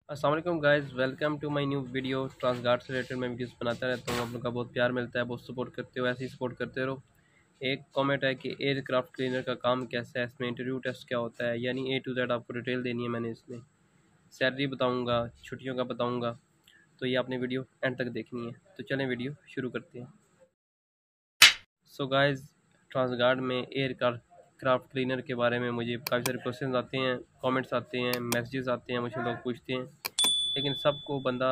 अस्सलाम वालेकुम guys, welcome to my new video. Transguard से रिलेटेड मैं वीडियोस बनाता रहता हूँ। आप लोगों का बहुत प्यार मिलता है, बहुत सपोर्ट करते हो, ऐसे ही सपोर्ट करते रहो। एक कमेंट है कि एयरक्राफ्ट क्लीनर का काम कैसा है, इसमें इंटरव्यू टेस्ट क्या होता है, यानी ए टू जेड आपको डिटेल देनी है। मैंने इसमें सैलरी बताऊँगा, छुट्टियों का बताऊँगा, तो ये आपने वीडियो एंड तक देखनी है। तो चलें वीडियो शुरू करते हैं। सो गाइस, ट्रांसगार्ड में एयरक्राफ्ट क्लीनर के बारे में मुझे काफ़ी सारे क्वेश्चन आते हैं, कमेंट्स आते हैं, मैसेजेस आते हैं, मुझे लोग पूछते हैं, लेकिन सबको बंदा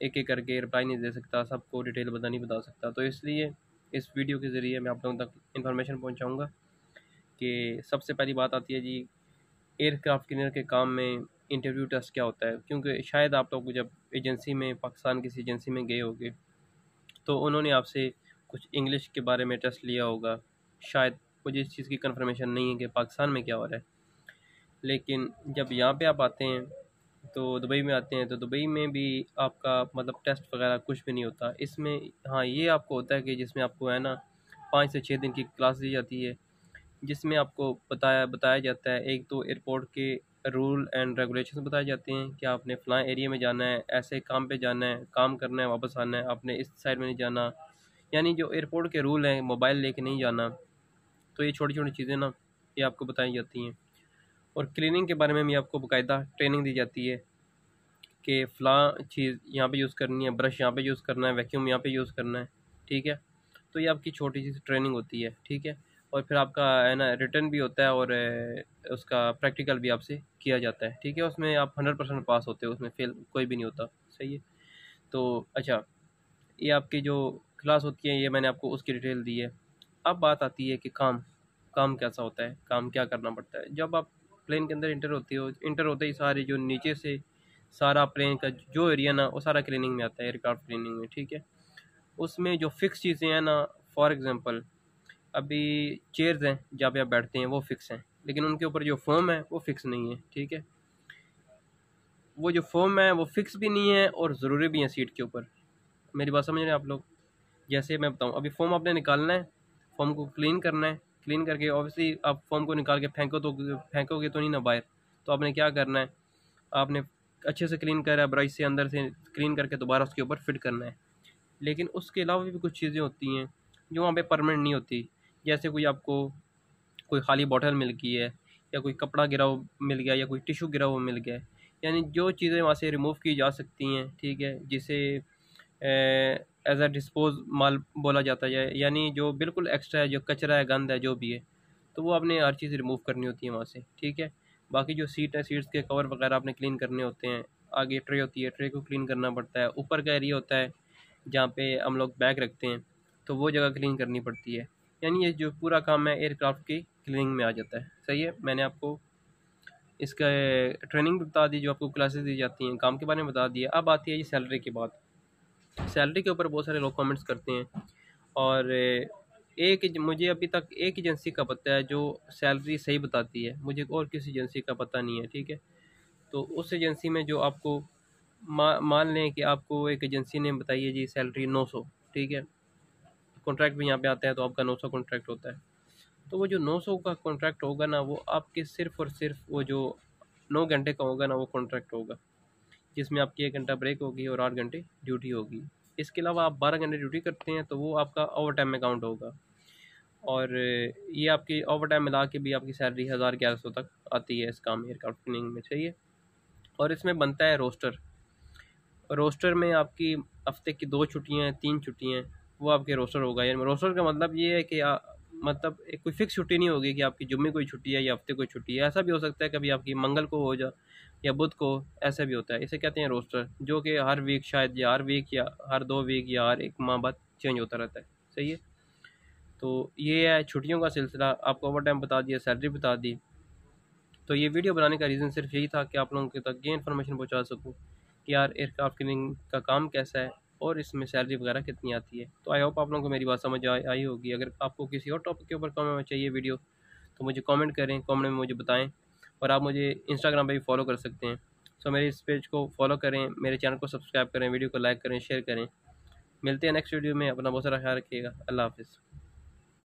एक एक करके रिप्लाई नहीं दे सकता, सबको डिटेल बंदा नहीं बता सकता। तो इसलिए इस वीडियो के ज़रिए मैं आप लोगों तक इन्फॉर्मेशन पहुंचाऊंगा कि सबसे पहली बात आती है जी, एयरक्राफ्ट क्लीनर के काम में इंटरव्यू टेस्ट क्या होता है। क्योंकि शायद आप लोग जब एजेंसी में, पाकिस्तान किसी एजेंसी में गए होगे, तो उन्होंने आपसे कुछ इंग्लिश के बारे में टेस्ट लिया होगा। शायद, मुझे इस चीज़ की कंफर्मेशन नहीं है कि पाकिस्तान में क्या हो रहा है, लेकिन जब यहाँ पे आप आते हैं, तो दुबई में आते हैं, तो दुबई में भी आपका मतलब टेस्ट वगैरह कुछ भी नहीं होता इसमें। हाँ, ये आपको होता है कि जिसमें आपको है ना 5 से 6 दिन की क्लास दी जाती है, जिसमें आपको बताया बताया जाता है। एक तो एयरपोर्ट के रूल एंड रेगुलेशन बताए जाते हैं कि आपने फ़लाँ एरिया में जाना है, ऐसे काम पे जाना है, काम करना है, वापस आना है, आपने इस साइड में नहीं जाना, यानी जो एयरपोर्ट के रूल हैं, मोबाइल लेके नहीं जाना। तो ये छोटी छोटी चीज़ें ना, ये आपको बताई जाती हैं। और क्लीनिंग के बारे में भी आपको बाकायदा ट्रेनिंग दी जाती है कि फ़लाँ चीज़ यहाँ पे यूज़ करनी है, ब्रश यहाँ पे यूज़ करना है, वैक्यूम यहाँ पे यूज़ करना है, ठीक है। तो ये आपकी छोटी सी ट्रेनिंग होती है, ठीक है। और फिर आपका है ना रिटर्न भी होता है, और उसका प्रैक्टिकल भी आपसे किया जाता है, ठीक है। उसमें आप 100% पास होते हो, उसमें फेल कोई भी नहीं होता, सही है। तो अच्छा, ये आपकी जो क्लास होती है, ये मैंने आपको उसकी डिटेल दी है। अब बात आती है कि काम काम कैसा होता है, काम क्या करना पड़ता है। जब आप प्लेन के अंदर इंटर होती हो, इंटर होते ही सारी जो नीचे से सारा प्लेन का जो एरिया ना, वो सारा क्लीनिंग में आता है, एयरक्राफ्ट क्लीनिंग में, ठीक है। उसमें जो फिक्स चीज़ें हैं ना, फॉर एग्जांपल अभी चेयर्स हैं जहाँ पे आप बैठते हैं, वो फिक्स हैं, लेकिन उनके ऊपर जो फोम है वो फिक्स नहीं है, ठीक है। वो जो फोम है वो फिक्स भी नहीं है और ज़रूरी भी है सीट के ऊपर। मेरी बात समझ रहे हैं आप लोग। जैसे मैं बताऊं, अभी फोम आपने निकालना है, फोम को क्लीन करना है, क्लीन करके ऑब्वियसली आप फोम को निकाल के फेंकोगे तो नहीं ना बाहर। तो आपने क्या करना है, आपने अच्छे से क्लीन करा है, ब्रश से अंदर से क्लीन करके दोबारा उसके ऊपर फिट करना है। लेकिन उसके अलावा भी कुछ चीज़ें होती हैं जो वहाँ पे परमानेंट नहीं होती। जैसे कोई खाली बॉटल मिल गई है, या कोई कपड़ा गिरा हुआ मिल गया, या कोई टिशू गिरा हुआ मिल गया है, यानी जो चीज़ें वहाँ से रिमूव की जा सकती हैं, ठीक है, जिसे एज अ डिस्पोज माल बोला जाता है, यानी जो बिल्कुल एक्स्ट्रा है, जो कचरा है, गंद है, जो भी है, तो वो आपने हर चीज़ रिमूव करनी होती है वहाँ से, ठीक है। बाकी जो सीट है, सीट्स के कवर वगैरह आपने क्लीन करने होते हैं। आगे ट्रे होती है, ट्रे को क्लीन करना पड़ता है। ऊपर का एरिया होता है जहाँ पे हम लोग बैग रखते हैं, तो वो जगह क्लीन करनी पड़ती है। यानी ये जो पूरा काम है एयरक्राफ्ट की क्लीनिंग में आ जाता है, सही है। मैंने आपको इसका ट्रेनिंग भी बता दी, जो आपको क्लासेस दी जाती हैं, काम के बारे में बता दिया। अब आती है ये सैलरी की बात। सैलरी के ऊपर बहुत सारे लोग कमेंट्स करते हैं, और मुझे अभी तक एक एजेंसी का पता है जो सैलरी सही बताती है, मुझे और किसी एजेंसी का पता नहीं है, ठीक है। तो उस एजेंसी में जो आपको मान लें कि आपको एक एजेंसी ने बताई है जी सैलरी 900, ठीक है। कॉन्ट्रैक्ट भी यहाँ पे आता है तो आपका 900 कॉन्ट्रैक्ट होता है। तो वो जो 900 का कॉन्ट्रैक्ट होगा ना, वो आपके सिर्फ और सिर्फ वो जो 9 घंटे का होगा ना, वो कॉन्ट्रैक्ट होगा, जिसमें आपकी 1 घंटा ब्रेक होगी और 8 घंटे ड्यूटी होगी। इसके अलावा आप 12 घंटे ड्यूटी करते हैं तो वो आपका ओवर टाइम में काउंट होगा। और ये आपकी ओवर टाइम मिला के भी आपकी सैलरी 1000-1100 तक आती है इस काम एयरक्राफ्ट क्लीनिंग में, चाहिए। और इसमें बनता है रोस्टर। रोस्टर में आपकी हफ्ते की 2 छुट्टियाँ हैं, 3 छुट्टियाँ हैं, वो आपके रोस्टर होगा। यानी रोस्टर का मतलब ये है कि मतलब एक कोई फिक्स छुट्टी नहीं होगी कि आपकी जुम्मे कोई छुट्टी है या हफ्ते कोई छुट्टी है। ऐसा भी हो सकता है कभी आपकी मंगल को हो जा या बुध को, ऐसा भी होता है। इसे कहते हैं रोस्टर, जो कि हर वीक शायद, या हर वीक या हर 2 वीक या हर 1 माह बाद चेंज होता रहता है, सही है। तो ये है छुट्टियों का सिलसिला। आपको ओवर टाइम बता दिया, सैलरी बता दी। तो ये वीडियो बनाने का रीज़न सिर्फ यही था कि आप लोगों के तक ये इन्फॉर्मेशन पहुंचा सकूं कि यार एयरक्राफ्ट क्लीनिंग का काम कैसा है और इसमें सैलरी वगैरह कितनी आती है। तो आई होप आप लोगों को मेरी बात समझ आई होगी। अगर आपको किसी और टॉपिक के ऊपर कमेंट में चाहिए वीडियो, तो मुझे कमेंट करें, कमेंट में मुझे बताएं। और आप मुझे इंस्टाग्राम पे भी फॉलो कर सकते हैं। सो मेरे इस पेज को फॉलो करें, मेरे चैनल को सब्सक्राइब करें, वीडियो को लाइक करें, शेयर करें। मिलते हैं नेक्स्ट वीडियो में। अपना बहुत सारा ख्याल रखिएगा। अल्लाह हाफिज़।